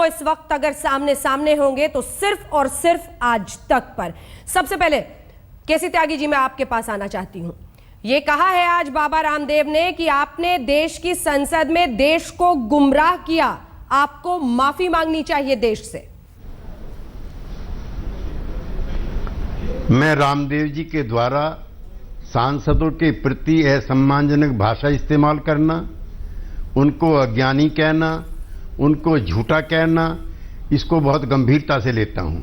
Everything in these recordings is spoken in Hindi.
इस वक्त अगर सामने सामने होंगे तो सिर्फ और सिर्फ आज तक पर। सबसे पहले केसी त्यागी जी, मैं आपके पास आना चाहती हूं। ये कहा है आज बाबा रामदेव ने कि आपने देश की संसद में देश को गुमराह किया, आपको माफी मांगनी चाहिए देश से। मैं रामदेव जी के द्वारा सांसदों के प्रति असम्मानजनक भाषा इस्तेमाल करना, उनको अज्ञानी कहना, उनको झूठा कहना, इसको बहुत गंभीरता से लेता हूं।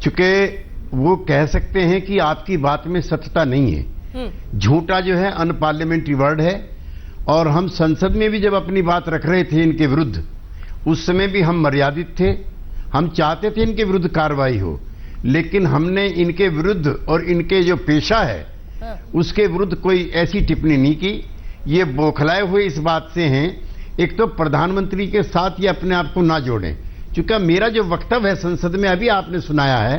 चूंकि वो कह सकते हैं कि आपकी बात में सत्यता नहीं है। झूठा जो है अनपार्लियामेंट्री वर्ड है, और हम संसद में भी जब अपनी बात रख रहे थे इनके विरुद्ध, उस समय भी हम मर्यादित थे। हम चाहते थे इनके विरुद्ध कार्रवाई हो, लेकिन हमने इनके विरुद्ध और इनके जो पेशा है उसके विरुद्ध कोई ऐसी टिप्पणी नहीं की। ये बौखलाए हुए इस बात से हैं, एक तो प्रधानमंत्री के साथ ये अपने आप को ना जोड़ें। चूंकि मेरा जो वक्तव्य है संसद में अभी आपने सुनाया है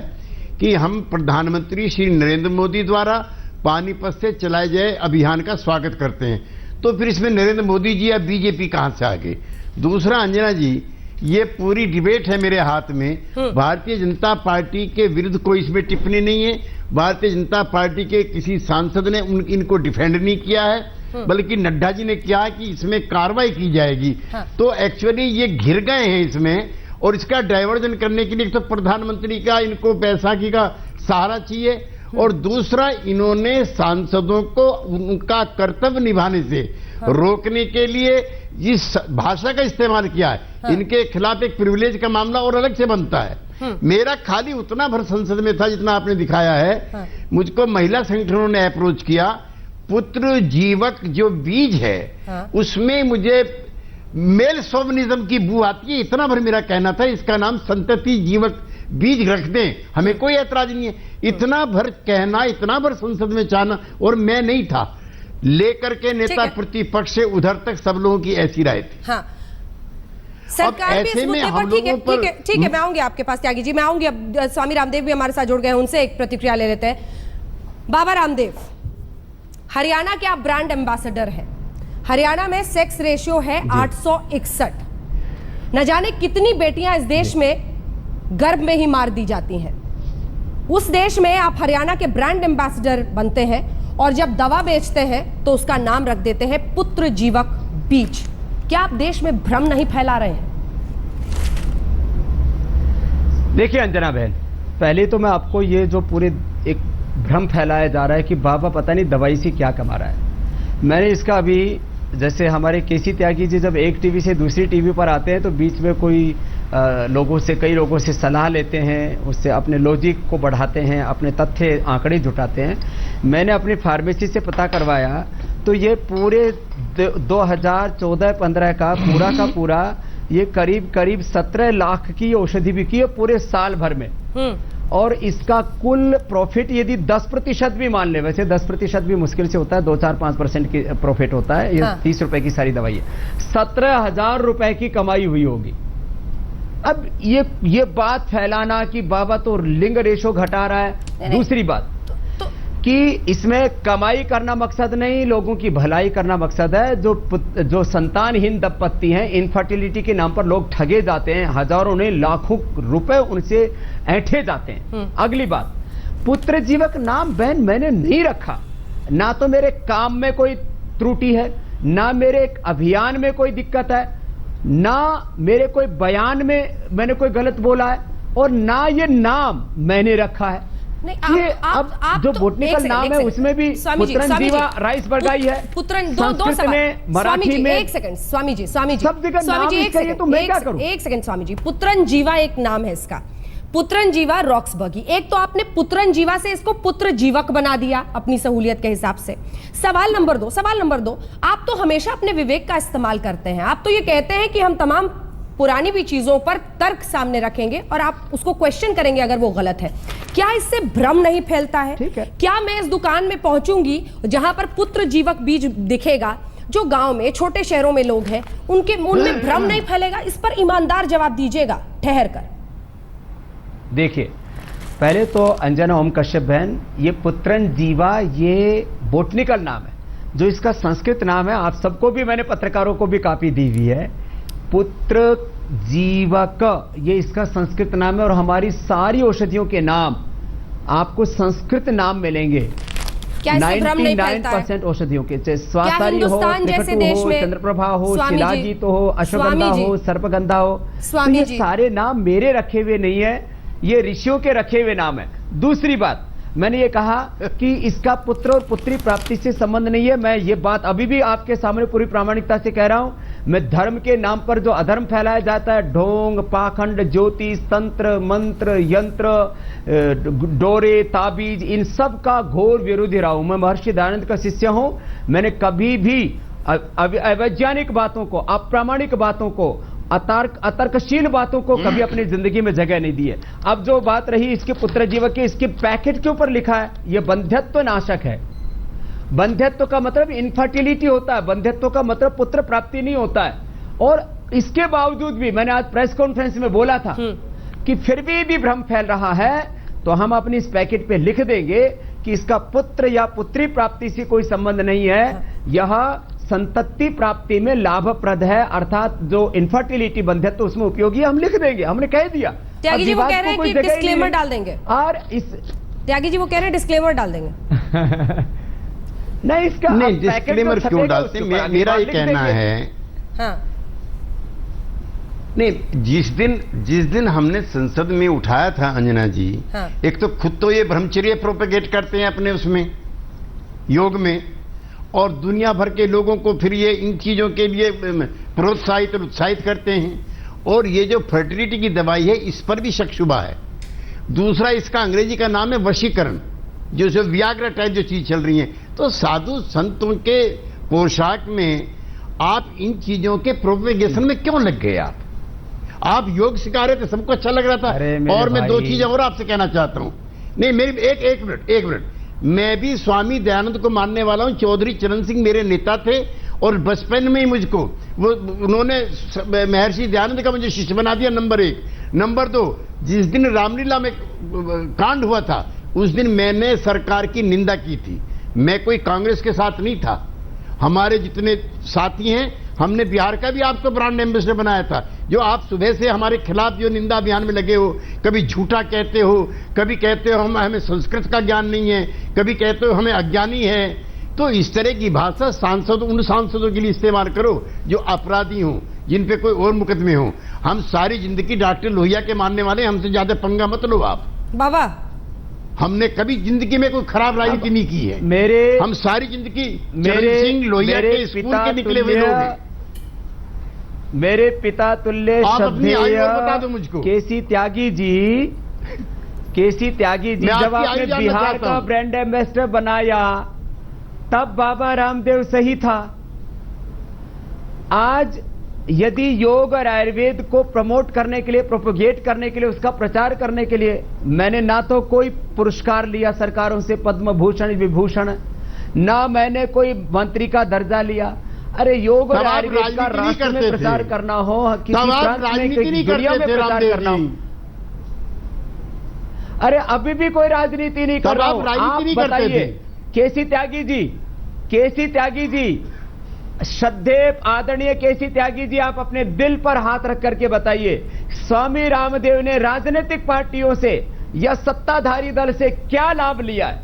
कि हम प्रधानमंत्री श्री नरेंद्र मोदी द्वारा पानीपत से चलाए गए अभियान का स्वागत करते हैं, तो फिर इसमें नरेंद्र मोदी जी या बीजेपी कहां से आ गए? दूसरा, अंजना जी, ये पूरी डिबेट है मेरे हाथ में। भारतीय जनता पार्टी के विरुद्ध कोई इसमें टिप्पणी नहीं है। भारतीय जनता पार्टी के किसी सांसद ने इनको डिफेंड नहीं किया है, बल्कि नड्डा जी ने किया कि इसमें कार्रवाई की जाएगी। तो एक्चुअली ये घिर गए हैं इसमें, और इसका डायवर्जन करने के लिए तो प्रधानमंत्री का इनको बैसाखी का सहारा चाहिए, और दूसरा इन्होंने सांसदों को उनका कर्तव्य निभाने से रोकने के लिए जिस भाषा का इस्तेमाल किया है, इनके खिलाफ एक प्रिविलेज का मामला और अलग से बनता है। मेरा खाली उतना भर संसद में था जितना आपने दिखाया है। मुझको महिला संगठनों ने अप्रोच किया, पुत्र जीवक जो बीज है उसमें मुझे मेल शोविनिज्म की बू आती है, इतना भर मेरा कहना था। इसका नाम संतति जीवक बीज रख दें, हमें कोई ऐतराज नहीं है। इतना भर कहना, इतना भर संसद में चाहना, और मैं नहीं था, लेकर के नेता प्रतिपक्ष से उधर तक सब लोगों की ऐसी राय थी। सरकार भी इस मुद्दे पर ठीक है, मैं आऊंगी आपके पास त्यागी जी, मैं आऊंगी। अब स्वामी रामदेव भी हमारे साथ जुड़ गए हैं, उनसे एक प्रतिक्रिया ले लेते हैं। बाबा रामदेव, हरियाणा के आप ब्रांड एम्बेसडर हैं। हरियाणा में सेक्स रेशियो है 861। न जाने कितनी बेटियां इस देश में गर्भ में ही मार दी जाती हैं। उस देश में आप हरियाणा के ब्रांड एम्बेसडर बनते हैं, और जब दवा बेचते हैं तो उसका नाम रख देते हैं पुत्र जीवक बीज। क्या आप देश में भ्रम नहीं फैला रहे हैं? देखिए अंजना बहन, पहले तो मैं आपको ये जो पूरे एक भ्रम फैलाया जा रहा है कि बाबा पता नहीं दवाई से क्या कमा रहा है, मैंने इसका अभी, जैसे हमारे केसी त्यागी जी जब एक टीवी से दूसरी टीवी पर आते हैं तो बीच में कोई कई लोगों से सलाह लेते हैं, उससे अपने लॉजिक को बढ़ाते हैं, अपने तथ्य आंकड़े जुटाते हैं। मैंने अपनी फार्मेसी से पता करवाया तो ये पूरे 2014-15 का पूरा ये करीब 17 लाख की औषधि बिकी है पूरे साल भर में। और इसका कुल प्रॉफिट यदि 10% भी मान ले, वैसे 10% भी मुश्किल से होता है, 2-4-5% की प्रॉफिट होता है। ये 30 रुपए की सारी दवाई है, 17,000 रुपए की कमाई हुई होगी। अब ये बात फैलाना कि बाबा तो लिंग रेशो घटा रहा है, दूसरी बात कि इसमें कमाई करना मकसद नहीं, लोगों की भलाई करना मकसद है। जो संतानहीन दंपत्ति हैं, इनफर्टिलिटी के नाम पर लोग ठगे जाते हैं, हजारों नहीं लाखों रुपए उनसे ऐंठे जाते हैं। अगली बात, पुत्र जीवक नाम बहन मैंने नहीं रखा, ना तो मेरे काम में कोई त्रुटि है, ना मेरे अभियान में कोई दिक्कत है, ना मेरे कोई बयान में मैंने कोई गलत बोला है, और ना ये नाम मैंने रखा है। नहीं, ये आप जो बोटनिकल नाम है उसमें भी पुत्रन जीवा राइस बरगाई है, पुत्रन दो में, मराठी में। एक सेकंड स्वामी जी, सब जगह नाम इसका, ये तो मैं क्या करूं? एक सेकंड स्वामी जी, पुत्रन जीवा एक नाम है इसका, पुत्रन जीवा रॉक्सबर्गी। एक तो आपने पुत्रन जीवा से इसको पुत्र जीवक बना दिया अपनी सहूलियत के हिसाब से। सवाल नंबर दो, आप तो हमेशा अपने विवेक का इस्तेमाल करते हैं। आप तो ये कहते हैं कि हम तमाम पुरानी भी चीजों पर तर्क सामने रखेंगे और आप उसको क्वेश्चन करेंगे अगर वो गलत है। क्या इससे भ्रम नहीं फैलता है? क्या मैं इस दुकान में पहुंचूंगी जहां पर पुत्र जीवक बीज दिखेगा, जो गांव में छोटे शहरों में लोग हैं उनमें भ्रम नहीं फैलेगा? इस पर ईमानदार जवाब दीजिएगा ठहर कर। देखिए, पहले तो अंजना ओम कश्यप बहन, ये पुत्रन जीवा ये बोटनिकल नाम है, जो इसका संस्कृत नाम है। आप सबको भी, मैंने पत्रकारों को भी कॉपी दी हुई है। पुत्र जीवक, ये इसका संस्कृत नाम है। और हमारी सारी औषधियों के नाम आपको संस्कृत नाम मिलेंगे। क्या इससे भ्रम नहीं फैलता है? 99% औषधियों के, चाहे स्वासारी हो, हिंदुस्तान जैसे त्रिकटु देश हो, में चंद्रप्रभा हो, स्वामी जी, शिलाजीत हो, अश्वगंधा स्वामी हो, जी, सर्पगंधा हो, तो स्वामी ये जी, सारे नाम मेरे रखे हुए नहीं है, ये ऋषियों के रखे हुए नाम है। दूसरी बात, मैंने ये कहा कि इसका पुत्र और पुत्री प्राप्ति से संबंध नहीं है। मैं ये बात अभी भी आपके सामने पूरी प्रामाणिकता से कह रहा हूं। मैं धर्म के नाम पर जो अधर्म फैलाया जाता है, ढोंग, पाखंड, ज्योतिष, तंत्र, मंत्र, यंत्र, डोरे, ताबीज, इन सब का घोर विरोधी रहा हूं। मैं महर्षि दयानंद का शिष्य हूं। मैंने कभी भी अवैज्ञानिक बातों को, अप्रामाणिक बातों को, अतर्कशील बातों को कभी अपनी जिंदगी में जगह नहीं दी है। अब जो बात रही इसके पुत्र जीवक की, इसके पैकेट के ऊपर लिखा है यह बंध्यत्व नाशक है। बंध्यत्व का मतलब इनफर्टिलिटी होता है, बंध्यत्व का मतलब पुत्र प्राप्ति नहीं होता है। और इसके बावजूद भी मैंने आज प्रेस कॉन्फ्रेंस में बोला था कि फिर भी भ्रम फैल रहा है, तो हम अपनी इस पैकेट पे लिख देंगे कि इसका पुत्र या पुत्री प्राप्ति से कोई संबंध नहीं है, यह संतति प्राप्ति में लाभप्रद है, अर्थात जो इनफर्टिलिटी बंध्यत्व उसमें उपयोगी है, हम लिख देंगे। हमने कह दिया। त्यागी जी वो कह रहे हैं कि डिस्क्लेमर डाल देंगे। और इस त्यागी जी वो कह रहे हैं डिस्क्लेमर डाल देंगे। नहीं, इसका नहीं, डिस्क्लेमर क्यों डालते? मेरा ये कहना है, हाँ, नहीं, जिस दिन हमने संसद में उठाया था अंजना जी, हाँ, एक तो खुद तो ये ब्रह्मचर्य प्रोपेगेट करते हैं अपने उसमें योग में, और दुनिया भर के लोगों को फिर ये इन चीजों के लिए प्रोत्साहित और उत्साहित करते हैं। और ये जो फर्टिलिटी की दवाई है, इस पर भी शक शुबा है। दूसरा, इसका अंग्रेजी का नाम है वशीकरण, जो व्याग्रा टाइप जो चीज चल रही है। तो साधु संतों के पोशाक में आप इन चीजों के प्रोपेगेशन में क्यों लग गए? आप योग सिखा रहे थे, सबको अच्छा लग रहा था। और मैं दो चीजें और आपसे कहना चाहता हूं। नहीं, मेरी एक मिनट, मैं भी स्वामी दयानंद को मानने वाला हूं। चौधरी चरण सिंह मेरे नेता थे, और बचपन में ही मुझको उन्होंने महर्षि दयानंद का मुझे शिष्य बना दिया, नंबर 1। नंबर 2, जिस दिन रामलीला में कांड हुआ था, उस दिन मैंने सरकार की निंदा की थी। मैं कोई कांग्रेस के साथ नहीं था। हमारे जितने साथी हैं, हमने बिहार का भी आपको ब्रांड एम्बेसडर बनाया था। जो आप सुबह से हमारे खिलाफ जो निंदा अभियान में लगे हो, कभी झूठा कहते हो, कभी कहते हो हमें संस्कृत का ज्ञान नहीं है, कभी कहते हो हमें अज्ञानी है। तो इस तरह की भाषा उन सांसदों के लिए इस्तेमाल करो जो अपराधी हों, जिन पे कोई और मुकदमे हों। हम सारी जिंदगी डॉक्टर लोहिया के मानने वाले, हमसे ज्यादा पंगा मत लो आप। बाबा, हमने कभी जिंदगी में कोई खराब राजनीति नहीं की है। हम सारी जिंदगी चरण सिंह लोहिया के स्कूल के निकले हुए लोग हैं। मेरे पिता तुल्य श्रद्धेय बता दो मुझको। केसी त्यागी जी, जब आपने बिहार का ब्रांड एम्बेसडर बनाया, तब बाबा रामदेव सही था। आज यदि योग और आयुर्वेद को प्रमोट करने के लिए, प्रोपोगेट करने के लिए, उसका प्रचार करने के लिए मैंने ना तो कोई पुरस्कार लिया सरकारों से, पद्म भूषण विभूषण, ना मैंने कोई मंत्री का दर्जा लिया। अरे योग और आयुर्वेद का राष्ट्र में प्रचार करना हो, किसी प्रांत में, दुनिया में प्रचार करना हो, अरे अभी भी कोई राजनीति नहीं कर रहा हूं। आप बताइए, केसी त्यागी जी, श्रद्धेय आदरणीय केसी त्यागी जी, आप अपने दिल पर हाथ रख करके बताइए, स्वामी रामदेव ने राजनीतिक पार्टियों से या सत्ताधारी दल से क्या लाभ लिया है?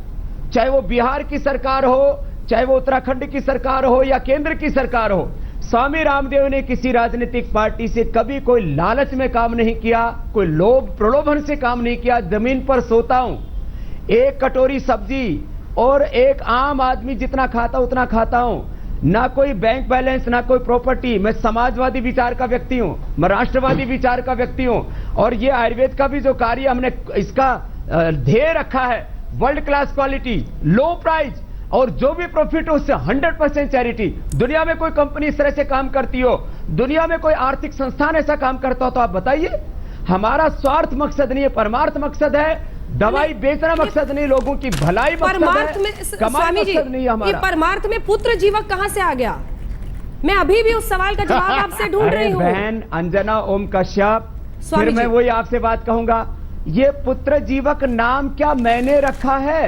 चाहे वो बिहार की सरकार हो, चाहे वो उत्तराखंड की सरकार हो या केंद्र की सरकार हो, स्वामी रामदेव ने किसी राजनीतिक पार्टी से कभी कोई लालच में काम नहीं किया, कोई लोभ प्रलोभन से काम नहीं किया। जमीन पर सोता हूं, एक कटोरी सब्जी और एक आम आदमी जितना खाता उतना खाता हूं, ना कोई बैंक बैलेंस, ना कोई प्रॉपर्टी। मैं समाजवादी विचार का व्यक्ति हूं, मैं राष्ट्रवादी विचार का व्यक्ति हूं। और ये आयुर्वेद का भी जो कार्य हमने इसका ध्येय रखा है, वर्ल्ड क्लास क्वालिटी, लो प्राइस, और जो भी प्रॉफिट हो उससे 100% चैरिटी। दुनिया में कोई कंपनी इस तरह से काम करती हो, दुनिया में कोई आर्थिक संस्थान ऐसा काम करता हो, तो आप बताइए। हमारा स्वार्थ मकसद नहीं है, परमार्थ मकसद है। दवाई बेचना मकसद नहीं, लोगों की भलाई परमार्थ में। स्वामी जी, ये परमार्थ में पुत्र जीवक कहां से आ गया? मैं अभी भी उस सवाल का जवाब आपसे ढूंढ रही हूं। बहन अंजना ओम कश्यप, फिर मैं वही आपसे बात कहूंगा, ये पुत्र जीवक नाम क्या मैंने रखा है?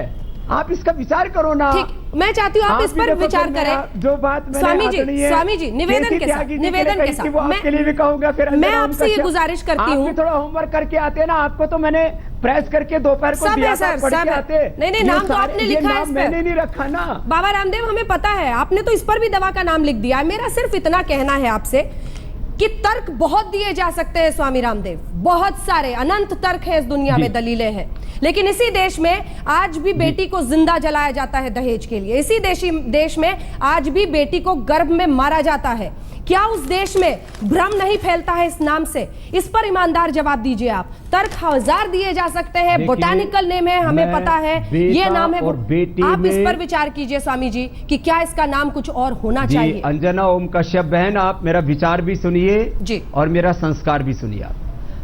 आप इसका विचार करो ना। ठीक, मैं चाहती हूँ आप इस पर विचार करें। जो बात मैंने स्वामी जी निवेदन के साथ आपके लिए भी कहूंगा, फिर मैं आपसे ये गुजारिश करती हूँ, थोड़ा होमवर्क करके आते हैं ना। आपको तो मैंने प्रेस करके दोपहर को दिया था, पढ़ के आते। नहीं, नाम तो आपने लिखा है, मैंने नहीं रखा ना। बाबा रामदेव हमें पता है, आपने तो इस पर भी दवा का नाम लिख दिया है। मेरा सिर्फ इतना कहना है आपसे कि तर्क बहुत दिए जा सकते हैं स्वामी रामदेव, बहुत सारे अनंत तर्क हैं इस दुनिया में, दलीलें हैं, लेकिन इसी देश में आज भी बेटी को जिंदा जलाया जाता है दहेज के लिए। इसी देश में आज भी बेटी को गर्भ में मारा जाता है। क्या उस देश में भ्रम नहीं फैलता है इस नाम से? इस पर ईमानदार जवाब दीजिए आप। तर्क हजार दिए जा सकते हैं, बोटानिकल नेम है, हमें पता है, ये नाम है, आप इस पर विचार कीजिए स्वामी जी कि क्या इसका नाम कुछ और होना चाहिए। अंजना ओम कश्यप बहन, आप मेरा विचार भी सुनिए जी और मेरा संस्कार भी सुनिए। आप,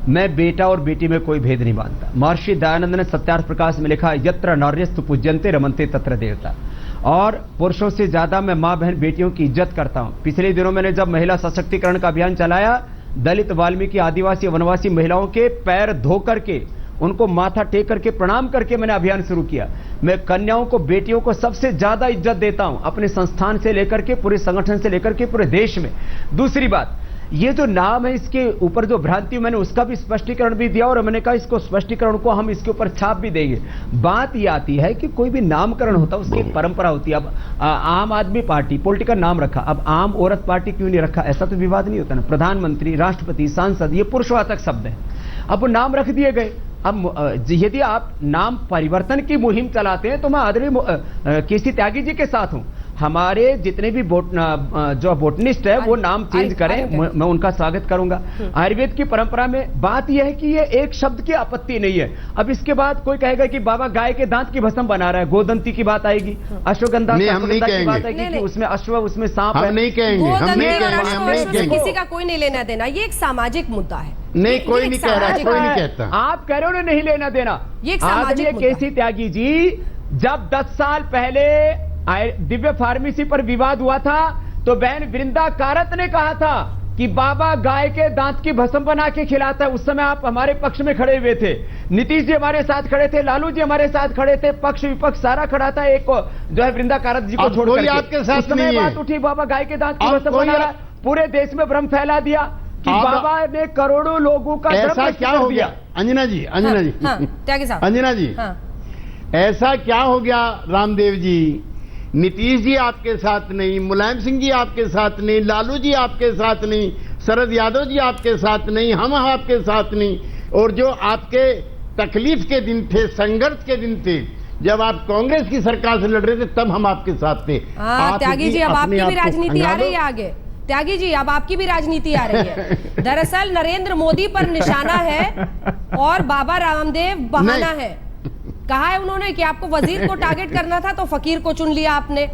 मैं बेटा और बेटी में कोई भेद नहीं मानता। महर्षि दयानंद ने सत्यार्थ प्रकाश में लिखा, यत्र नार्यस्तु पूज्यन्ते रमन्ते तत्र देवता। और पुरुषों से ज्यादा मैं माँ बहन बेटियों की इज्जत करता हूं। पिछले दिनों मैंने जब महिला सशक्तिकरण का अभियान चलाया, दलित, वाल्मीकि, आदिवासी, वनवासी महिलाओं के पैर धो करके, उनको माथा टेक करके प्रणाम करके मैंने अभियान शुरू किया। मैं कन्याओं को, बेटियों को सबसे ज्यादा इज्जत देता हूं, अपने संस्थान से लेकर के, पूरे संगठन से लेकर के पूरे देश में। दूसरी बात, ये जो नाम है, इसके ऊपर जो भ्रांति, मैंने उसका भी स्पष्टीकरण भी दिया और मैंने कहा इसको स्पष्टीकरण को हम इसके ऊपर छाप भी देंगे। बात ये आती है कि कोई भी नामकरण होता है उसकी एक परंपरा होती है। अब आम आदमी पार्टी पॉलिटिकल नाम रखा, अब आम औरत पार्टी क्यों नहीं रखा? ऐसा तो विवाद नहीं होता ना। प्रधानमंत्री, राष्ट्रपति, सांसद, ये पुरुषवाचक शब्द है। अब वो नाम रख दिए गए। अब यदि आप नाम परिवर्तन की मुहिम चलाते हैं तो मैं आदरणीय केसी त्यागी जी के साथ हूं। हमारे जितने भी जो बोटनिस्ट है वो नाम चेंज करें, मैं उनका स्वागत करूंगा। आयुर्वेद की परंपरा में बात यह है कि ये एक शब्द की आपत्ति नहीं है। अब इसके बाद कोई कहेगा कि बाबा गाय के दांत की भस्म बना रहा है, गोदंती की बात आएगी, अश्वगंधा की बात आएगी कि उसमें अश्व, उसमें सांप है। नहीं कहेंगे, किसी का कोई नहीं लेना देना, ये एक सामाजिक मुद्दा है। नहीं, कोई नहीं कह रहा, कोई नहीं कहता। आप कह रहे हो नहीं लेना देना। ये एक सामाजिक मुद्दा है। केसी त्यागी जी, जब 10 साल पहले दिव्य फार्मेसी पर विवाद हुआ था तो बहन वृंदा कारत ने कहा था कि बाबा गाय के दांत की भस्म बना के खिलाता है। उस समय आप हमारे पक्ष में खड़े हुए थे, नीतीश जी हमारे साथ खड़े थे, लालू जी हमारे साथ खड़े थे, पक्ष विपक्ष सारा खड़ा था। एक जो है वृंदा कारत जी को छोड़ आपके साथ उस समय बात उठी, बाबा गाय के दांत की भस्म बना रहा। पूरे देश में भ्रम फैला दिया कि बाबा ने करोड़ों लोगों का ऐसा क्या हो गया? अंजना जी, अंजना जी, त्यागी साहब, अंजना जी, ऐसा क्या हो गया रामदेव जी? नीतीश जी आपके साथ नहीं, मुलायम सिंह जी आपके साथ नहीं, लालू जी आपके साथ नहीं, शरद यादव जी आपके साथ नहीं, हम आपके साथ नहीं। और जो आपके तकलीफ के दिन थे, संघर्ष के दिन थे, जब आप कांग्रेस की सरकार से लड़ रहे थे, तब हम आपके साथ थे। त्यागी जी, अब आपकी भी राजनीति आ रही है आगे। त्यागी जी, अब आपकी भी राजनीति आ रही है। दरअसल नरेंद्र मोदी पर निशाना है और बाबा रामदेव बहाना है। कहा है उन्होंने कि आपको वजीर को टारगेट करना था तो फकीर को चुन लिया आपने।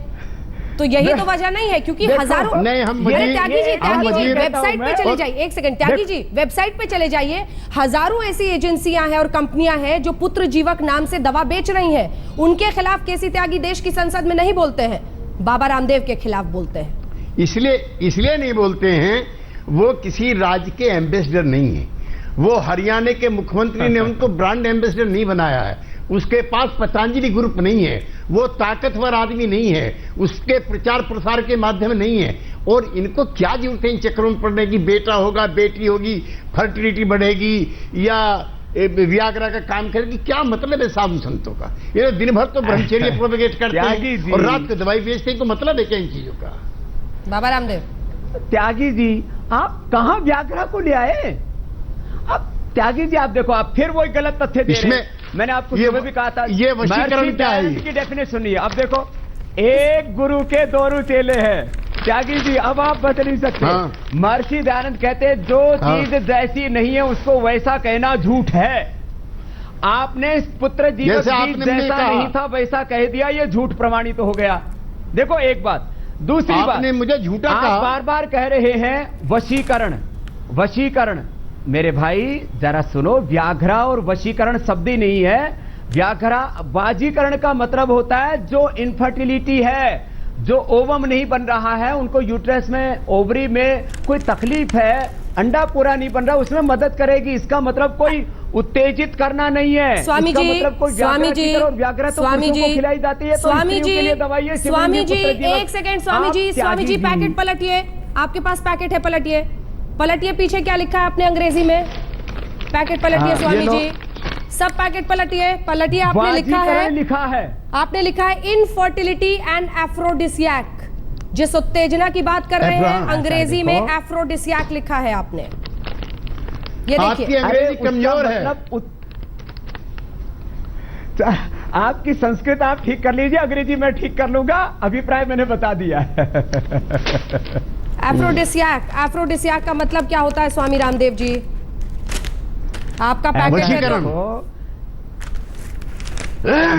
तो यही तो वजह नहीं है? क्योंकि हजारों, त्यागी जी वेबसाइट पे चले जाइए, एक सेकंड, त्यागी जी वेबसाइट पे चले जाइए। हजारों ऐसी एजेंसियां हैं और कंपनियां हैं जो पुत्र जीवक नाम से दवा बेच रही हैं। उनके खिलाफ केसी त्यागी देश की संसद में नहीं बोलते हैं, बाबा रामदेव के खिलाफ बोलते हैं। इसलिए नहीं बोलते हैं, वो किसी राज्य के एम्बेसडर नहीं है। वो हरियाणा के मुख्यमंत्री ने उनको ब्रांड एम्बेसडर नहीं बनाया है। उसके पास पतंजलि ग्रुप नहीं है, वो ताकतवर आदमी नहीं है, उसके प्रचार प्रसार के माध्यम नहीं है। और इनको क्या जरूरत है इन चक्रों में पड़ने की? बेटा होगा, बेटी होगी, फर्टिलिटी बढ़ेगी या वियाग्रा का काम करेगी, क्या मतलब है साधु संतों का? ये दिन भर तो ब्रह्मचर्य प्रोपेगेट करते हैं और रात को दवाई बेचते हैं, तो मतलब है क्या इन चीजों का? बाबा रामदेव, त्यागी जी आप कहां व्याघ्रा को ले आए? अब त्यागी जी आप देखो, आप फिर वही गलत तथ्य दे रहे हैं। मैंने आपको ये भी कहा था, ये वशीकरण क्या है की डेफिनेशन सुनिए। अब देखो, एक गुरु के 2 चेले हैं। त्यागी जी अब आप बता नहीं सकते। महर्षि दयानंद कहते हैं जो चीज जैसी नहीं है उसको वैसा कहना झूठ है। आपने पुत्र जीवक जैसा नहीं था वैसा कह दिया, ये झूठ प्रमाणित हो गया। देखो एक बात, दूसरी बात, मुझे झूठा कहा। बार बार कह रहे हैं वशीकरण, वशीकरण। मेरे भाई जरा सुनो, व्याघ्रा और वशीकरण शब्द ही नहीं है। व्याघ्रा, बाजीकरण का मतलब होता है जो इनफर्टिलिटी है, जो ओवम नहीं बन रहा है, उनको यूट्रस में, ओवरी में कोई तकलीफ है, अंडा पूरा नहीं बन रहा, उसमें मदद करेगी। इसका मतलब कोई उत्तेजित करना नहीं है। स्वामी इसका जी, मतलब कोई स्वामी जी, व्याघ्र तो स्वामी पुरुषों को जी, खिलाई जाती है, तो स्वामी स्त्रियों के लिए दवाई है, जी, स्वामी जी, पुत्र जीवक। एक सेकंड स्वामी आप जी, स्वामी जी, त्यागी पैकेट पलटिए, आपके पास पैकेट है, पलटिए, पलटिए, पीछे क्या लिखा है आपने अंग्रेजी में, पैकेट पलटिए हाँ, स्वामी ये लो। जी, सब पैकेट पलटिए, पलटिए, आपने लिखा है, लिखा है, आपने लिखा है इनफर्टिलिटी एंड एफ्रोडिसियक। जिस उत्तेजना की बात कर रहे हैं अंग्रेजी में देखो। एफ्रोडिसियक लिखा है आपने, ये आपकी देखिए। अंग्रेजी कमजोर है। आपकी संस्कृत आप ठीक कर लीजिए, अंग्रेजी मैं ठीक कर लूंगा, अभिप्राय मैंने बता दिया है। एफ्रोडिसियक, एफ्रोडिसियक का मतलब क्या होता है स्वामी रामदेव जी? आपका पैकेट है वशीकरण। तो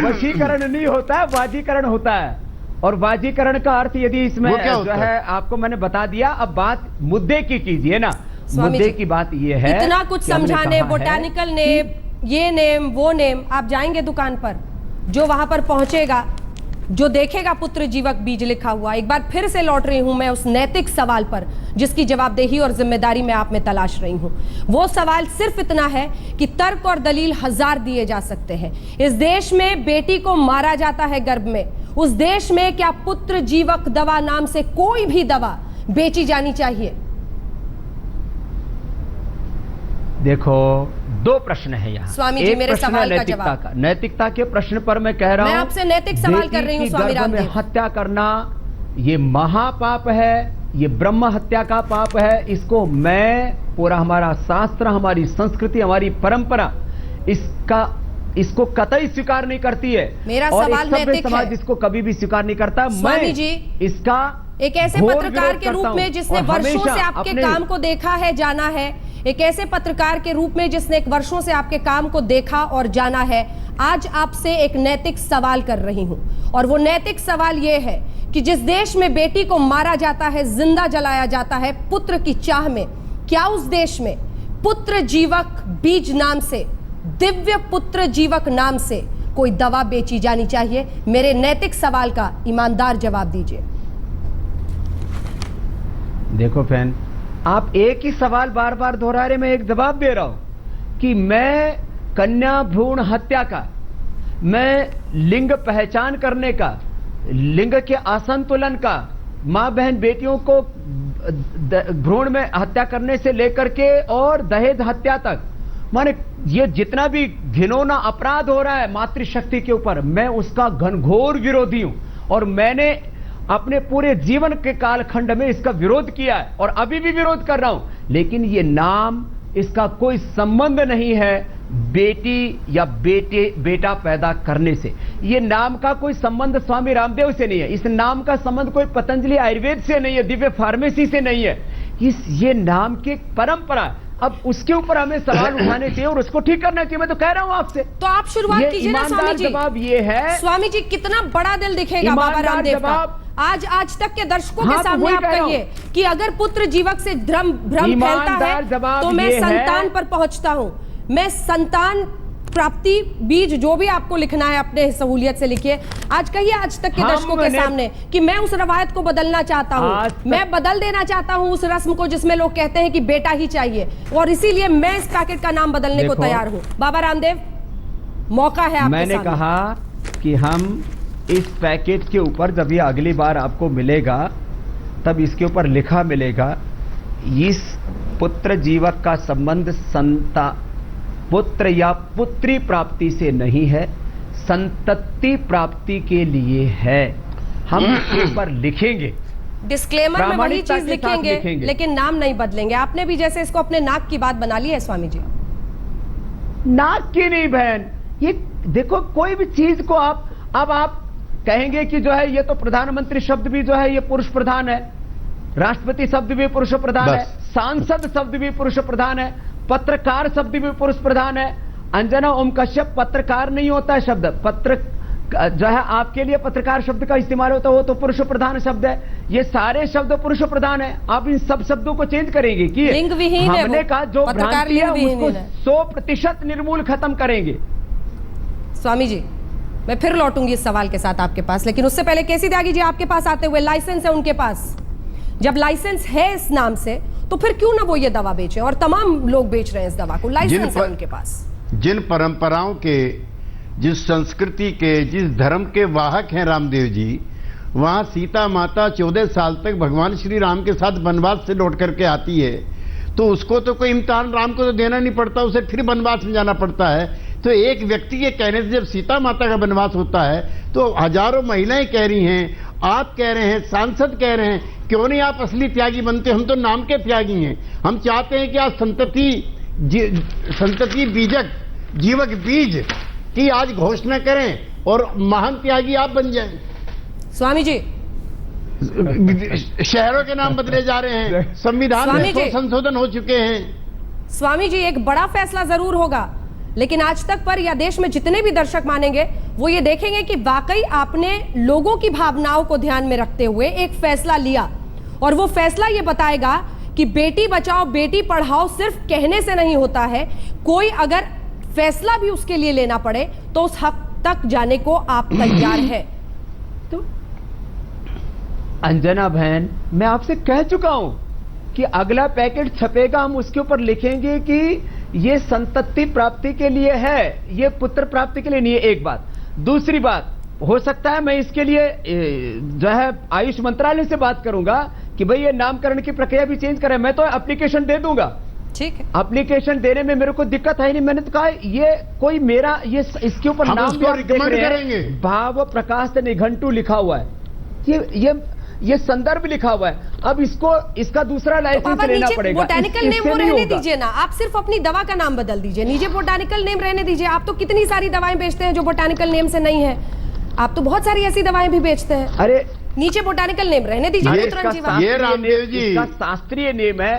वशीकरण नहीं होता है, वाजीकरण होता है। और वाजीकरण का अर्थ यदि इसमें वो क्या जो होता है आपको मैंने बता दिया। अब बात मुद्दे की कीजिए ना, स्वामी मुद्दे जी, की बात ये है, इतना कुछ कि हमने समझाने, कहा है बोटानिकल नेम, ये नेम, वो नेम, आप जाएंगे दुकान पर, जो वहां पर पहुंचेगा, जो देखेगा पुत्र जीवक बीज लिखा हुआ, एक बार फिर से लौट रही हूं मैं उस नैतिक सवाल पर जिसकी जवाबदेही और जिम्मेदारी मैं आप में तलाश रही हूं। वो सवाल सिर्फ इतना है कि तर्क और दलील हजार दिए जा सकते हैं। इस देश में बेटी को मारा जाता है गर्भ में, उस देश में क्या पुत्र जीवक दवा नाम से कोई भी दवा बेची जानी चाहिए? देखो, दो प्रश्न है यहाँ। स्वामी जी, एक मेरे प्रश्न सवाल का नैतिकता जवाब। का, नैतिकता के प्रश्न पर मैं कह रहा हूं, मैं आपसे नैतिक सवाल कर रही हूं बेटी की स्वामी गर्भ में रामदेव। हत्या करना ये महापाप है, ये ब्रह्म हत्या का पाप है। इसको मैं पूरा, हमारा शास्त्र, हमारी संस्कृति, हमारी परंपरा इसको कतई स्वीकार नहीं करती है। मेरा और सवाल एक सभ्य नैतिक समाज है। इसको कभी भी स्वीकार नहीं करता। स्वामी मैं जी, इसका एक ऐसे घोर पत्रकार विरोध के करता रूप हूं में जिसने और वर्षों से हमेशा आपके अपने काम को देखा है, जाना है, एक ऐसे पत्रकार के रूप में जिसने एक वर्षों से आपके काम को देखा और जाना है, आज आपसे एक नैतिक सवाल कर रही हूं। और वो नैतिक सवाल ये है कि जिस देश में बेटी को मारा जाता है, जिंदा जलाया जाता है पुत्र की चाह में, क्या उस देश में पुत्र जीवक बीज नाम से, दिव्य पुत्र जीवक नाम से कोई दवा बेची जानी चाहिए? मेरे नैतिक सवाल का ईमानदार जवाब दीजिए। देखो फैन, आप एक ही सवाल बार बार दोहरा रहे, मैं एक जवाब दे रहा हूं कि मैं कन्या भ्रूण हत्या का, मैं लिंग पहचान करने का, लिंग के असंतुलन का, मां बहन बेटियों को भ्रूण में हत्या करने से लेकर के और दहेज हत्या तक, माने ये जितना भी घिनौना अपराध हो रहा है मातृशक्ति के ऊपर, मैं उसका घनघोर विरोधी हूं। और मैंने अपने पूरे जीवन के कालखंड में इसका विरोध किया है और अभी भी विरोध कर रहा हूं। लेकिन ये नाम, इसका कोई संबंध नहीं है बेटी या बेटा पैदा करने से। ये नाम का कोई संबंध स्वामी रामदेव से नहीं है। इस नाम का संबंध कोई पतंजलि आयुर्वेद से नहीं है, दिव्य फार्मेसी से नहीं है। ये नाम की परंपरा। अब उसके ऊपर हमें सवाल उठाने चाहिए और उसको ठीक करना चाहिए। मैं तो कह रहा हूं आपसे, तो आप शुरुआत कीजिए ना स्वामी जी। जवाब ये है, स्वामी जी, कितना बड़ा दिल दिखेगा बाबा रामदेव का। आज तक के दर्शकों के सामने आप कहिए कि अगर पुत्र जीवक से भ्रम फैलता है तो मैं संतान पर पहुंचता हूं। मैं संतान प्राप्ति बीज जो भी आपको लिखना है अपने सहूलियत से लिखिए। आज कहिए आज तक के दर्शकों के सामने कि मैं उस रवायत को बदलना चाहता हूं, मैं बदल देना चाहता हूं उस रस्म को जिसमें लोग कहते हैं कि बेटा ही चाहिए, और इसीलिए मैं इस पैकेट का नाम बदलने को तैयार हूं। बाबा रामदेव, मौका है आपके मैंने सामने। कहा कि हम इस पैकेट के ऊपर जब ये अगली बार आपको मिलेगा तब इसके ऊपर लिखा मिलेगा, इस पुत्र जीवक का संबंध पुत्र या पुत्री प्राप्ति से नहीं है, संतति प्राप्ति के लिए है। हम इसके ऊपर लिखेंगे, डिस्क्लेमर में वही प्रामाणिकता चीज के साथ लिखेंगे, लिखेंगे। लेकिन नाम नहीं बदलेंगे। आपने भी जैसे इसको अपने नाक की बात बना ली है स्वामी जी। नाक की नहीं बहन, ये देखो कोई भी चीज को अब आप कहेंगे कि जो है ये तो प्रधानमंत्री शब्द भी जो है ये पुरुष प्रधान है, राष्ट्रपति शब्द भी पुरुष प्रधान है, सांसद शब्द भी पुरुष प्रधान है, पत्रकार शब्द भी पुरुष प्रधान है। अंजना ओम कश्यप, पत्रकार नहीं होता है शब्द, पत्र जो है आपके लिए पत्रकार शब्द का इस्तेमाल होता है वो तो पुरुष प्रधान शब्द है। ये सारे शब्द पुरुष प्रधान है। आप इन सब शब्दों को चेंज करेंगे कि लिंग विहीन है हमने वो, कहा जो पत्रकार भ्रांति है लिंग उसको विहीन है। 100% निर्मूल खत्म करेंगे। स्वामी जी, मैं फिर लौटूंगी इस सवाल के साथ आपके पास, लेकिन उससे पहले केसी त्यागी जी आपके पास आते हुए, लाइसेंस है उनके पास। जब लाइसेंस है इस नाम से तो फिर क्यों ना वो ये दवा बेचे, और तमाम लोग बेच रहे हैं इस दवा को, लाइसेंस है उनके पास। जिन परंपराओं के, जिस संस्कृति के, जिस धर्म के वाहक हैं रामदेव जी, वहां सीता माता 14 साल तक भगवान श्री राम के साथ वनवास से लौट करके आती है, तो उसको तो कोई इम्तिहान राम को तो देना नहीं पड़ता, उसे फिर वनवास में जाना पड़ता है। तो एक व्यक्ति के कहने से जब सीता माता का वनवास होता है तो हजारों महिलाएं कह रही हैं, आप कह रहे हैं, सांसद कह रहे हैं, क्यों नहीं आप असली त्यागी बनते? हम तो नाम के त्यागी हैं। हम चाहते हैं कि आज संतति बीजक, जीवक बीज की आज घोषणा करें और महान त्यागी आप बन जाएं। स्वामी जी, शहरों के नाम बदले जा रहे हैं, संविधान में तो संशोधन हो चुके हैं। स्वामी जी, एक बड़ा फैसला जरूर होगा, लेकिन आज तक पर या देश में जितने भी दर्शक मानेंगे वो ये देखेंगे कि वाकई आपने लोगों की भावनाओं को ध्यान में रखते हुए एक फैसला लिया, और वो फैसला ये बताएगा कि बेटी बचाओ बेटी पढ़ाओ सिर्फ कहने से नहीं होता है, कोई अगर फैसला भी उसके लिए लेना पड़े तो उस हक तक जाने को आप तैयार है। तो अंजना बहन, मैं आपसे कह चुका हूं कि अगला पैकेट छपेगा, हम उसके ऊपर लिखेंगे कि ये संतति प्राप्ति के लिए है, ये पुत्र प्राप्ति के लिए नहीं है। एक बात। दूसरी बात, हो सकता है मैं इसके लिए जो है आयुष मंत्रालय से बात करूंगा कि भाई ये नामकरण की प्रक्रिया भी चेंज करें। मैं तो एप्लीकेशन दे दूंगा, ठीक है, एप्लीकेशन देने में मेरे को दिक्कत है नहीं। मैंने तो कहा ये कोई मेरा ये इसके ऊपर नाम भी आप देख रहे हैं, भाव प्रकाश निघंटु लिखा हुआ है, ये संदर्भ लिखा हुआ है। अब इसका दूसरा लाइसेंस लेना पड़ेगा। बोटानिकल नेम वो रहने दीजिए ना, आप सिर्फ अपनी दवा का नाम बदल दीजिए, नीचे बोटानिकल नेम रहने दीजिए। आप तो कितनी सारी दवाएं बेचते हैं जो बोटानिकल नेम से नहीं है, आप तो बहुत सारी ऐसी दवाएं भी बेचते हैं। अरे नीचे बोटानिकल नेम रहने दीजिए। ये रामदेव जी इसका शास्त्रीय नेम है,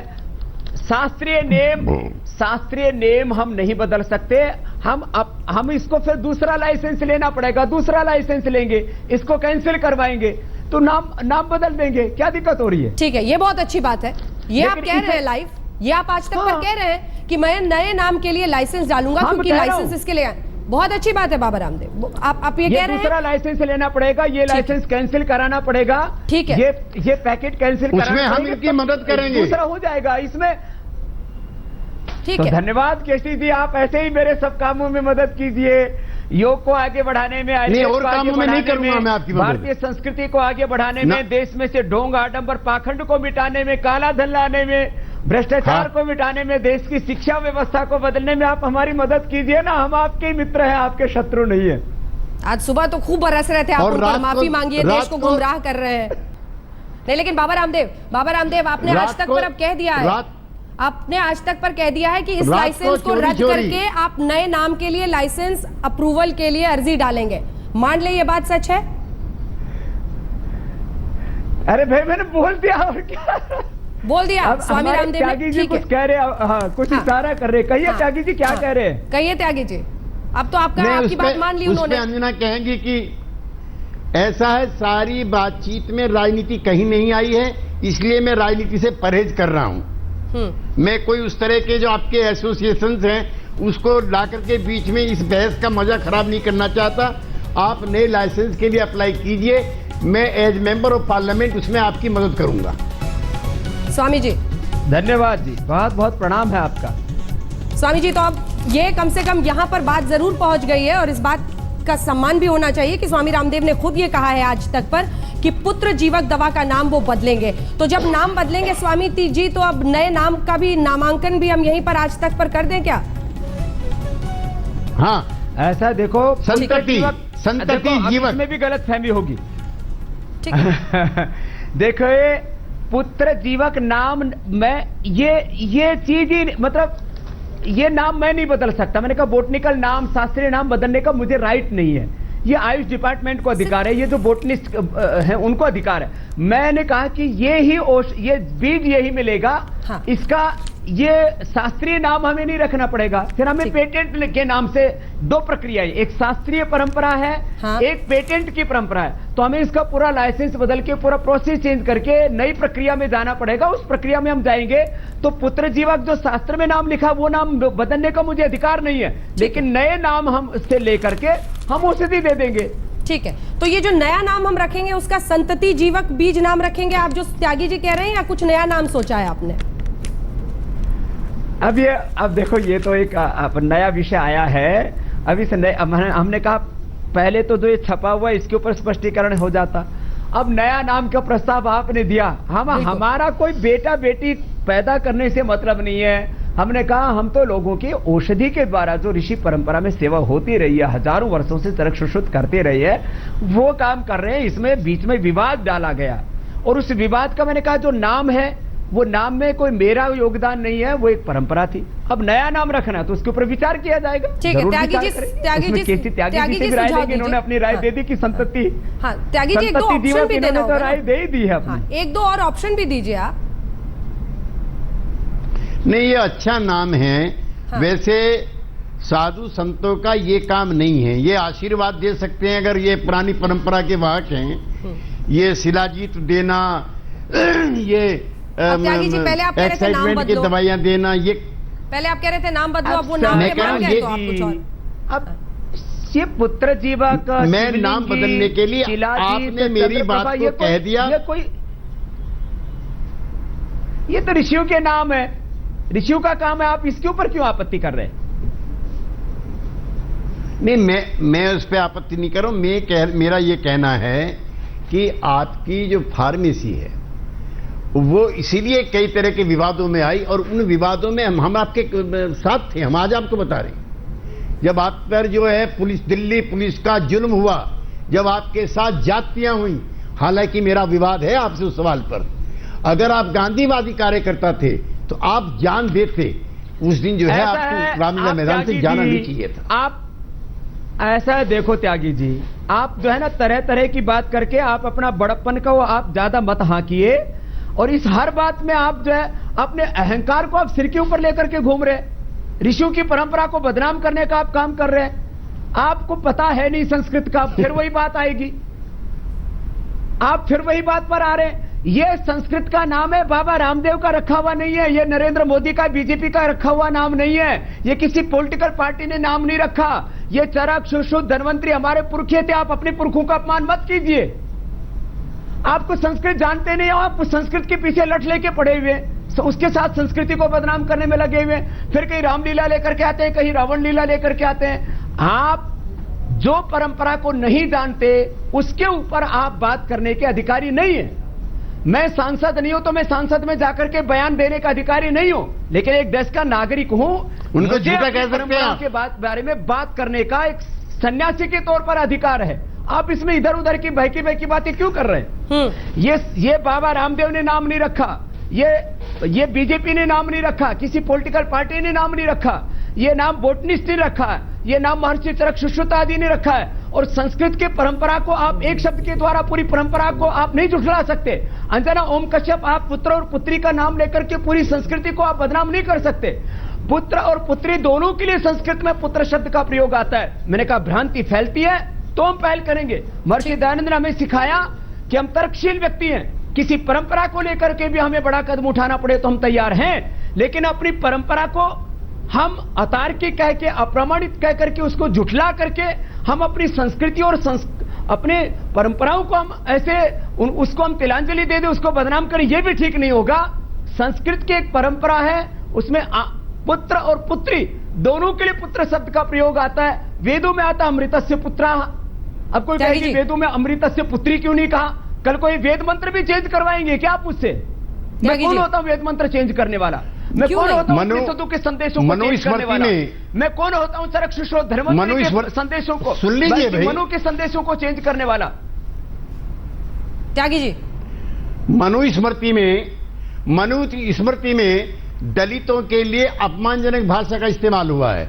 शास्त्रीय नेम हम नहीं बदल सकते। हम इसको फिर दूसरा लाइसेंस लेना पड़ेगा, दूसरा लाइसेंस लेंगे, इसको कैंसिल करवाएंगे तो नाम बदल देंगे। क्या दिक्कत हो रही है? ठीक है, ये बहुत अच्छी बात है। ये आप कह रहे हैं लाइव, ये आप आज तक पर कह रहे हैं कि मैं नए नाम के लिए लाइसेंस डालूंगा क्योंकि लाइसेंस इसके लिए बहुत अच्छी बात है। बाबा रामदेव, आप ये कह रहे हैं दूसरा लाइसेंस लेना पड़ेगा, ये लाइसेंस कैंसिल कराना पड़ेगा। ठीक है, ये पैकेट कैंसिल कराना, उसमें हम इनकी मदद करेंगे, दूसरा हो जाएगा इसमें। ठीक है। तो धन्यवाद केसी जी, आप ऐसे ही मेरे सब कामों में मदद कीजिए, योग को आगे बढ़ाने में, और कामों में नहीं करूंगा मैं आपकी मदद। भारतीय संस्कृति को आगे बढ़ाने में, देश में से ढोंग आडंबर पाखंड को मिटाने में, काला धन लाने में, भ्रष्टाचार को मिटाने में, देश की शिक्षा व्यवस्था को बदलने में आप हमारी मदद कीजिए ना। हम आपके मित्र हैं, आपके शत्रु नहीं है। आज सुबह तो खूब बरस रहे थे, आप उन पर माफी मांगिए, देश को गुमराह कर रहे हैं। नहीं, लेकिन बाबा रामदेव आपने आज तक पर अब कह दिया है, आपने आज तक पर कह दिया है कि इस लाइसेंस को रद्द करके आप नए नाम के लिए लाइसेंस अप्रूवल के लिए अर्जी डालेंगे। मान ले ये बात सच है? अरे भाई मैंने बोल दिया, और क्या बोल दिया। स्वामी रामदेव त्यागी जी कुछ कह रहे हैं, हाँ कुछ इशारा कर रहे हैं। कहिए त्यागी जी क्या कह रहे हैं? कहिए त्यागी जी, अब तो आपकी बात मान ली उन्होंने। अंजना कहेंगी कि ऐसा है, सारी बातचीत में राजनीति कहीं नहीं आई है, इसलिए मैं राजनीति से परहेज कर रहा हूं। मैं कोई उस तरह के जो आपके एसोसिएशंस हैं उसको ला करके बीच में इस बहस का मजा खराब नहीं करना चाहता। आप नए लाइसेंस के लिए अप्लाई कीजिए, मैं एज मेंबर ऑफ पार्लियामेंट उसमें आपकी मदद करूंगा। स्वामी जी धन्यवाद जी, बहुत बहुत प्रणाम है आपका। स्वामी जी, तो अब ये कम से कम यहाँ पर बात जरूर पहुंच गई है, और इस बात का सम्मान भी होना चाहिए कि स्वामी रामदेव ने खुद ये कहा है आज तक पर कि पुत्र जीवक दवा का नाम वो बदलेंगे। तो जब नाम बदलेंगे स्वामी जी, तो अब नए नाम का भी नामांकन भी हम यहीं पर आज तक पर कर दें क्या? हाँ, ऐसा देखो, संतति जीवक में भी गलत फहमी होगी। ठीक है। देखो ये पुत्र जीवक नाम में ये चीज ही, मतलब ये नाम मैं नहीं बदल सकता। मैंने कहा बोटनिकल नाम, शास्त्रीय नाम बदलने का मुझे राइट नहीं है, ये आयुष डिपार्टमेंट को अधिकार है, ये जो बोटनिस्ट है उनको अधिकार है। मैंने कहा कि ये बीज यही मिलेगा। हाँ। इसका ये शास्त्रीय नाम हमें नहीं रखना पड़ेगा, फिर हमें पेटेंट के नाम से दो प्रक्रियाएं, एक शास्त्रीय परंपरा है। हाँ। एक पेटेंट की परंपरा है, तो हमें इसका पूरा लाइसेंस बदल के पूरा प्रोसेस चेंज करके नई प्रक्रिया में जाना पड़ेगा। उस प्रक्रिया में हम जाएंगे तो पुत्र जीवक जो शास्त्र में नाम लिखा वो नाम बदलने का मुझे अधिकार नहीं है, लेकिन नए नाम हम उससे लेकर के हम औषधि दे देंगे। ठीक है, तो ये जो नया नाम हम रखेंगे उसका संतति जीवक बीज नाम रखेंगे, आप जो त्यागी जी कह रहे हैं, या कुछ नया नाम सोचा है आपने? अब देखो, ये तो एक नया विषय आया है। अभी से हमने कहा पहले तो जो ये छपा हुआ है इसके ऊपर स्पष्टीकरण हो जाता। अब नया नाम का प्रस्ताव आपने दिया। हमारा कोई बेटा बेटी पैदा करने से मतलब नहीं है। हमने कहा हम तो लोगों की औषधि के द्वारा जो ऋषि परंपरा में सेवा होती रही है, हजारों वर्षों से चरक सुश्रुत करते रही है, वो काम कर रहे हैं। इसमें बीच में विवाद डाला गया और उस विवाद का मैंने कहा जो नाम है वो नाम में कोई मेरा योगदान नहीं है, वो एक परंपरा थी। अब नया नाम रखना तो उसके ऊपर विचार किया जाएगा। ठीक है, त्यागी जी से राय देंगे। इन्होंने अपनी राय दे दी कि संतति, हाँ त्यागी जी एक दो ऑप्शन भी देना होगा, राय दे ही दी है। हाँ, एक दो और ऑप्शन भी दीजिए आप। नहीं, ये अच्छा नाम है। हाँ। वैसे साधु संतों का ये काम नहीं है। ये आशीर्वाद दे सकते हैं अगर ये पुरानी परंपरा के वाहक हैं। ये शिलाजीत देना, ये त्यागी जी पहले आप कह रहे थे नाम एक्साइटमेंट की बदलो, दवाइयां देना, ये पहले आप कह रहे थे नाम बदलो, अब वो नाम मैं के कह रहा मान हूं, गए ये तो आप कुछ और। अब ये पुत्र जीवा का मैं नाम बदलने के लिए आपने मेरी बात को कह दिया। ये तो ऋषियों के नाम है, ऋषियों का काम है, आप इसके ऊपर क्यों आपत्ति कर रहे हैं? नहीं, मैं उस पर आपत्ति नहीं कर रहा हूं। मेरा ये कहना है कि आपकी जो फार्मेसी है वो इसीलिए कई तरह के विवादों में आई, और उन विवादों में हम आपके साथ थे। हम आज आपको बता रहे हैं, जब आप पर जो है दिल्ली पुलिस का जुल्म हुआ, जब आपके साथ जातियां हुई, हालांकि मेरा विवाद है आपसे उस सवाल पर। अगर आप गांधीवादी कार्यकर्ता थे तो आप जान देते। उस दिन जो है आपको रामलीला मैदान से जाना नहीं चाहिए था। आप ऐसा है, देखो त्यागी जी, आप जो है ना तरह तरह की बात करके आप अपना बड़प्पन का वो आप ज्यादा मत हाँकिए, और इस हर बात में आप जो है अपने अहंकार को आप सिर के ऊपर लेकर के घूम रहे हैं। ऋषियों की परंपरा को बदनाम करने का आप काम कर रहे हैं। आपको पता है नहीं संस्कृत का, फिर वही बात आएगी, आप फिर वही बात पर आ रहे हैं। ये संस्कृत का नाम है, बाबा रामदेव का रखा हुआ नहीं है, ये नरेंद्र मोदी का बीजेपी का रखा हुआ नाम नहीं है, ये किसी पॉलिटिकल पार्टी ने नाम नहीं रखा। ये चरक सुश्रुत धन्वंतरी हमारे पुरखे थे। आप अपने पुरखों का अपमान मत कीजिए। आपको संस्कृत जानते नहीं हो, आप संस्कृत के पीछे लठ लेके पड़े हुए, उसके साथ संस्कृति को बदनाम करने में लगे हुए। फिर कहीं रामलीला लेकर के आते हैं, कहीं रावण लीला लेकर के आते हैं। आप जो परंपरा को नहीं जानते उसके ऊपर आप बात करने के अधिकारी नहीं है। मैं सांसद नहीं हूं तो मैं सांसद में जाकर के बयान देने का अधिकारी नहीं हूं, लेकिन एक देश का नागरिक हूं। उनको झूठा कह सकते हैं के बारे में बात करने का एक सन्यासी के तौर पर अधिकार है। आप इसमें इधर उधर की बहकी बातें क्यों कर रहे हैं? ये बाबा रामदेव ने नाम नहीं रखा, ये बीजेपी ने नाम नहीं रखा, किसी पॉलिटिकल पार्टी ने नाम नहीं रखा, ये नाम बोटनिस्ट ने रखा है, ये नाम महर्षि चरक सुश्रुत आदि ने रखा है। और संस्कृत के परंपरा को आप एक शब्द के द्वारा पूरी परंपरा को आप नहीं झुठला सकते। अंजना ओम कश्यप, आप पुत्र और पुत्री का नाम लेकर के पूरी संस्कृति को आप बदनाम नहीं कर सकते। पुत्र और पुत्री दोनों के लिए संस्कृत में पुत्र शब्द का प्रयोग आता है। मैंने कहा भ्रांति फैलती है तो हम पहल करेंगे। महर्षि दयानंद ने हमें सिखाया कि हम तर्कशील व्यक्ति हैं, किसी परंपरा को लेकर के भी हमें बड़ा कदम उठाना पड़े तो हम तैयार हैं, लेकिन अपनी परंपरा को हम अतार्किक कह के, अप्रमाणित कह करके, उसको झुठला करके हम अपनी संस्कृति और अपने परंपराओं को हम ऐसे उसको हम तिलांजलि दे दे, उसको बदनाम करें, यह भी ठीक नहीं होगा। संस्कृत की एक परंपरा है, उसमें पुत्र और पुत्री दोनों के लिए पुत्र शब्द का प्रयोग आता है। वेदों में आता अमृतस्य पुत्रा। अब कोई कहेगी वेदों में अमृतस्य पुत्री क्यों नहीं कहा? कल कोई वेद मंत्र भी चेंज करवाएंगे क्या आप मुझसे? मैं कौन होता हूं वेद मंत्र चेंज करने वाला? मैं कौन होता हूं उपनिषदों के संदेशों को चेंज करने वाला? मैं कौन होता हूं चरक सुश्रुत धर्मंतरी के संदेशों को, सुन लीजिए भाई, मनु के संदेशों को चेंज करने वाला? त्यागी जी, मनुस्मृति में दलितों के लिए अपमानजनक भाषा का इस्तेमाल हुआ है।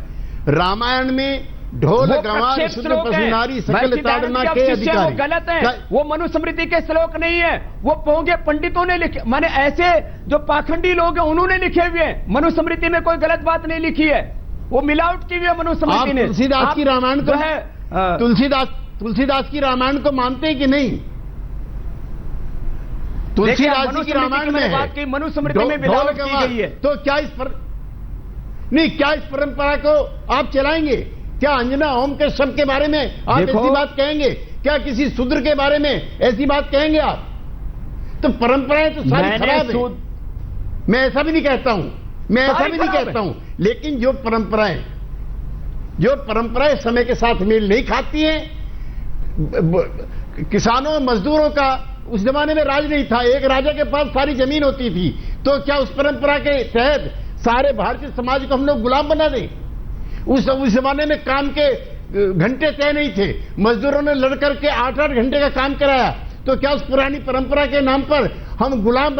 रामायण में ढोल गंवार शुद्ध पशुनारी सकल ताड़ना के अधिकारी, गलत है। वो मनुस्मृति के श्लोक नहीं है, वो पोंगे पंडितों ने लिखे, माने ऐसे जो पाखंडी लोग हैं उन्होंने लिखे हुए हैं। मनुस्मृति में कोई गलत बात नहीं लिखी है, वो मिलावट की हुई है मनुस्मृति ने। तुलसीदास की रामायण को है, तुलसीदास की रामायण को मानते हैं कि नहीं? तुलसीदास जी की रामायण में है, मनुस्मृति में मिलावट की गई है। तो क्या इस परंपरा को आप चलाएंगे? क्या अंजना ओम के शब्द के बारे में आप ऐसी बात कहेंगे? क्या किसी शूद्र के बारे में ऐसी बात कहेंगे आप? तो परंपराएं तो सारी खराब है। मैं ऐसा भी नहीं कहता हूं, मैं ऐसा सारी भी नहीं खराब कहता हूं, लेकिन जो परंपराएं समय के साथ मेल नहीं खाती हैं, किसानों और मजदूरों का उस जमाने में राज नहीं था, एक राजा के पास सारी जमीन होती थी, तो क्या उस परंपरा के तहत सारे भारतीय समाज को हम लोग गुलाम बना दें? उस जमाने में काम के घंटे तय नहीं थे, मजदूरों ने लड़कर के 8-8 घंटे का काम कराया, तो क्या उस पुरानी परंपरा के नाम पर हम गुलाम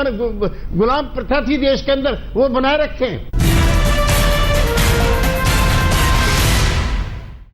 प्रथा थी देश के अंदर, वो बनाए रखें?